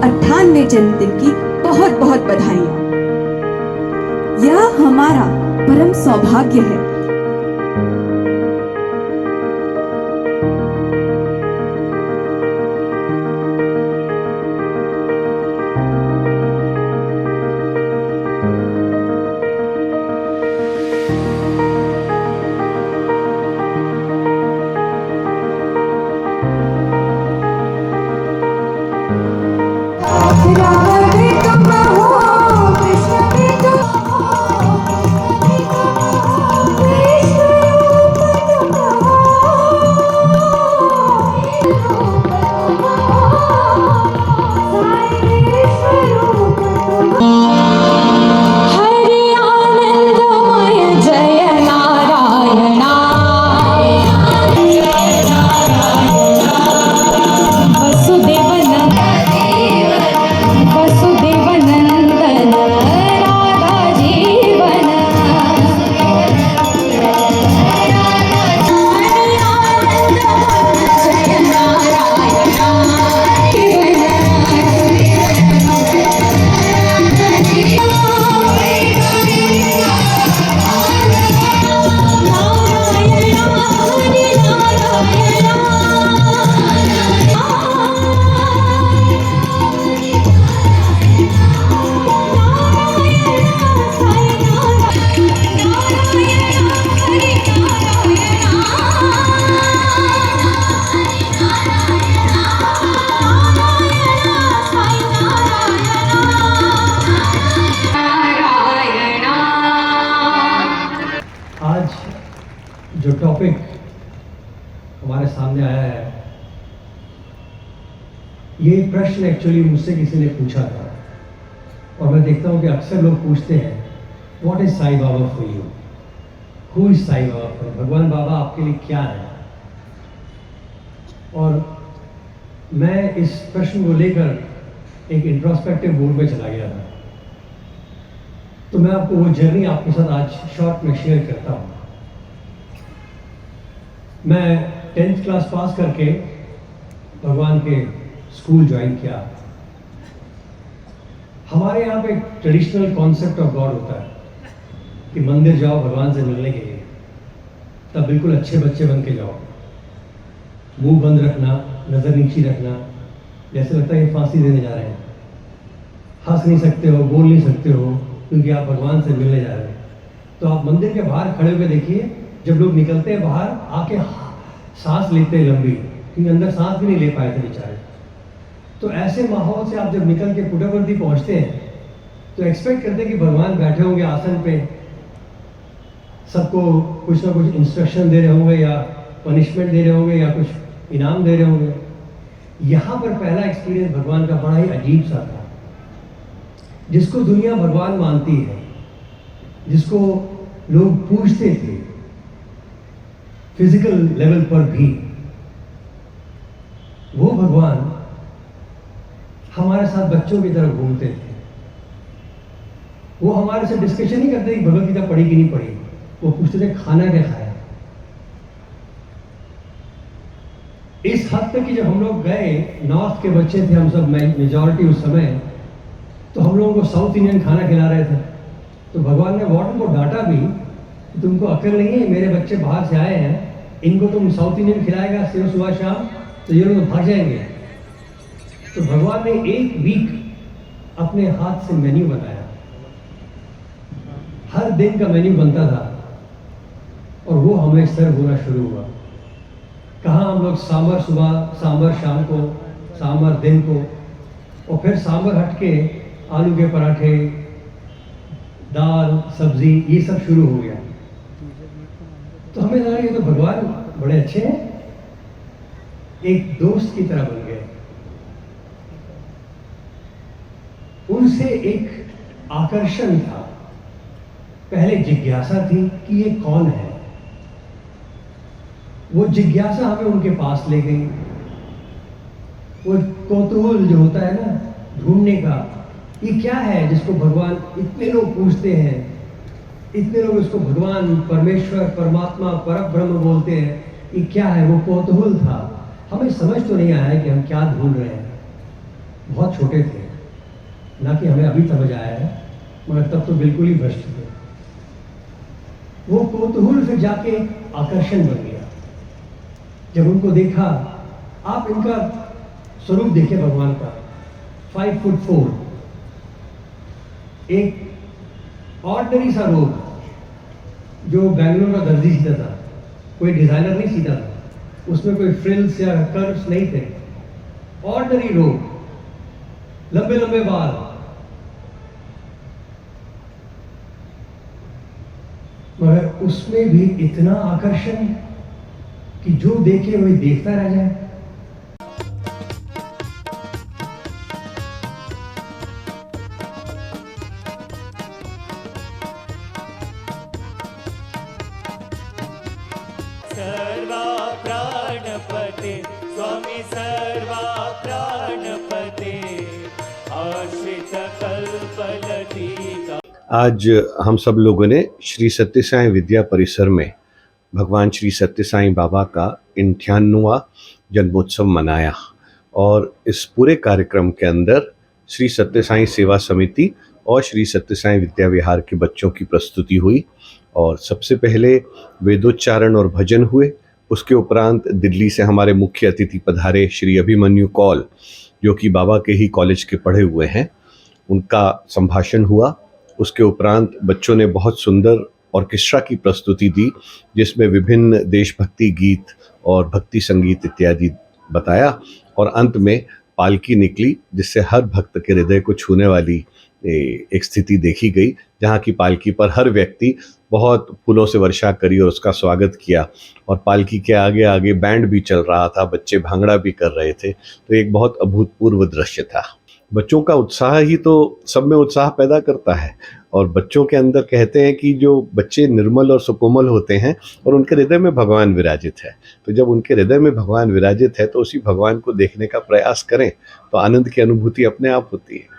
98वें जन्मदिन की बहुत बहुत बधाइयाँ। यह हमारा परम सौभाग्य है। जो टॉपिक हमारे सामने आया है, ये प्रश्न एक्चुअली मुझसे किसी ने पूछा था और मैं देखता हूँ कि अक्सर लोग पूछते हैं, what is Sai Baba for you? Who is Sai Baba for you? भगवान बाबा आपके लिए क्या है? और मैं इस प्रश्न को लेकर एक इंट्रोस्पेक्टिव मूड में चला गया था। तो मैं आपको वो जर्नी आपके साथ आज शॉर्ट में शेयर करता हूँ। मैं 10th क्लास पास करके भगवान के स्कूल ज्वाइन किया। हमारे यहाँ पे एक ट्रेडिशनल कॉन्सेप्ट ऑफ गॉड होता है कि मंदिर जाओ भगवान से मिलने के लिए, तब बिल्कुल अच्छे बच्चे बन के जाओ, मुंह बंद रखना, नज़र नीची रखना, जैसे लगता है ये फांसी देने जा रहे हैं। हंस नहीं सकते हो, बोल नहीं सकते हो, क्योंकि आप भगवान से मिलने जा रहे हैं। तो आप मंदिर के बाहर खड़े हुए देखिए, जब लोग निकलते हैं बाहर, आके सांस लेते हैं लंबी, क्योंकि अंदर सांस भी नहीं ले पाए थे बेचारे। तो ऐसे माहौल से आप जब निकल के पुट्टपर्थी पहुंचते हैं तो एक्सपेक्ट करते हैं कि भगवान बैठे होंगे आसन पे, सबको कुछ ना कुछ इंस्ट्रक्शन दे रहे होंगे या पनिशमेंट दे रहे होंगे या कुछ इनाम दे रहे होंगे। यहाँ पर पहला एक्सपीरियंस भगवान का बड़ा ही अजीब सा था। जिसको दुनिया भगवान मानती है, जिसको लोग पूछते थे फिजिकल लेवल पर भी, वो भगवान हमारे साथ बच्चों की तरह घूमते थे। वो हमारे से डिस्कशन नहीं करते कि भगवत गीता पढ़ी कि नहीं पढ़ी, वो पूछते थे खाना क्या खाया। इस हद तक कि जब हम लोग गए, नॉर्थ के बच्चे थे हम सब, मेजॉरिटी उस समय, तो हम लोगों को साउथ इंडियन खाना खिला रहे थे। तो भगवान ने वार्डन को डांटा भी, तुमको अकल नहीं है, मेरे बच्चे बाहर से आए हैं, इनको तुम साउथ इंडियन खिलाएगा सिर्फ सुबह शाम, तो ये लोग भाग जाएंगे। तो भगवान ने एक वीक अपने हाथ से मेन्यू बनाया, हर दिन का मेन्यू बनता था और वो हमें सर्व होना शुरू हुआ। कहाँ हम लोग सांभर सुबह, सांभर शाम को, सांभर दिन को, और फिर सांभर हट के आलू के पराठे, दाल, सब्जी, ये सब शुरू हो गया। तो हमें लगा ये तो भगवान बड़े अच्छे हैं, एक दोस्त की तरह बन गए। उनसे एक आकर्षण था, पहले जिज्ञासा थी कि ये कौन है। वो जिज्ञासा हमें उनके पास ले गई। वो कौतूहल जो होता है ना ढूंढने का, ये क्या है जिसको भगवान इतने लोग पूछते हैं, इतने लोग इसको भगवान, परमेश्वर, परमात्मा, परब्रह्म बोलते हैं, ये क्या है? वो कौतूहल था। हमें समझ तो नहीं आया कि हम क्या ढूंढ रहे हैं। बहुत छोटे थे, ना कि हमें अभी समझ आया है, मगर तब तो बिल्कुल ही भ्रष्ट थे। वो कौतूहल फिर जाके आकर्षण बन गया। जब उनको देखा, आप इनका स्वरूप देखे भगवान का, 5 फुट 4, एक ऑर्डिनरी सा रोग जो बैंगलोर का दर्जी सीता था, कोई डिजाइनर नहीं सीता था, उसमें कोई फ्रिल्स या कर्व्स नहीं थे, ऑर्डिनरी रोग, लंबे लंबे बाल, मगर उसमें भी इतना आकर्षण कि जो देखे वही देखता रह जाए। सर्वा प्राणपते स्वामी सर्वा प्राणपते आश्रित कल्पलतिका। आज हम सब लोगों ने श्री सत्य साईं विद्या परिसर में भगवान श्री सत्य साईं बाबा का 98वां जन्मोत्सव मनाया और इस पूरे कार्यक्रम के अंदर श्री सत्य साईं सेवा समिति और श्री सत्य साईं विद्या विहार के बच्चों की प्रस्तुति हुई। और सबसे पहले वेदोच्चारण और भजन हुए। उसके उपरांत दिल्ली से हमारे मुख्य अतिथि पधारे श्री अभिमन्यु कौल, जो कि बाबा के ही कॉलेज के पढ़े हुए हैं, उनका संभाषण हुआ। उसके उपरांत बच्चों ने बहुत सुंदर ऑर्केस्ट्रा की प्रस्तुति दी, जिसमें विभिन्न देशभक्ति गीत और भक्ति संगीत इत्यादि बताया। और अंत में पालकी निकली, जिससे हर भक्त के हृदय को छूने वाली एक स्थिति देखी गई, जहाँ की पालकी पर हर व्यक्ति बहुत फूलों से वर्षा करी और उसका स्वागत किया। और पालकी के आगे आगे बैंड भी चल रहा था, बच्चे भांगड़ा भी कर रहे थे। तो एक बहुत अभूतपूर्व दृश्य था। बच्चों का उत्साह ही तो सब में उत्साह पैदा करता है। और बच्चों के अंदर कहते हैं कि जो बच्चे निर्मल और सुकोमल होते हैं और उनके हृदय में भगवान विराजित है, तो जब उनके हृदय में भगवान विराजित है तो उसी भगवान को देखने का प्रयास करें तो आनंद की अनुभूति अपने आप होती है।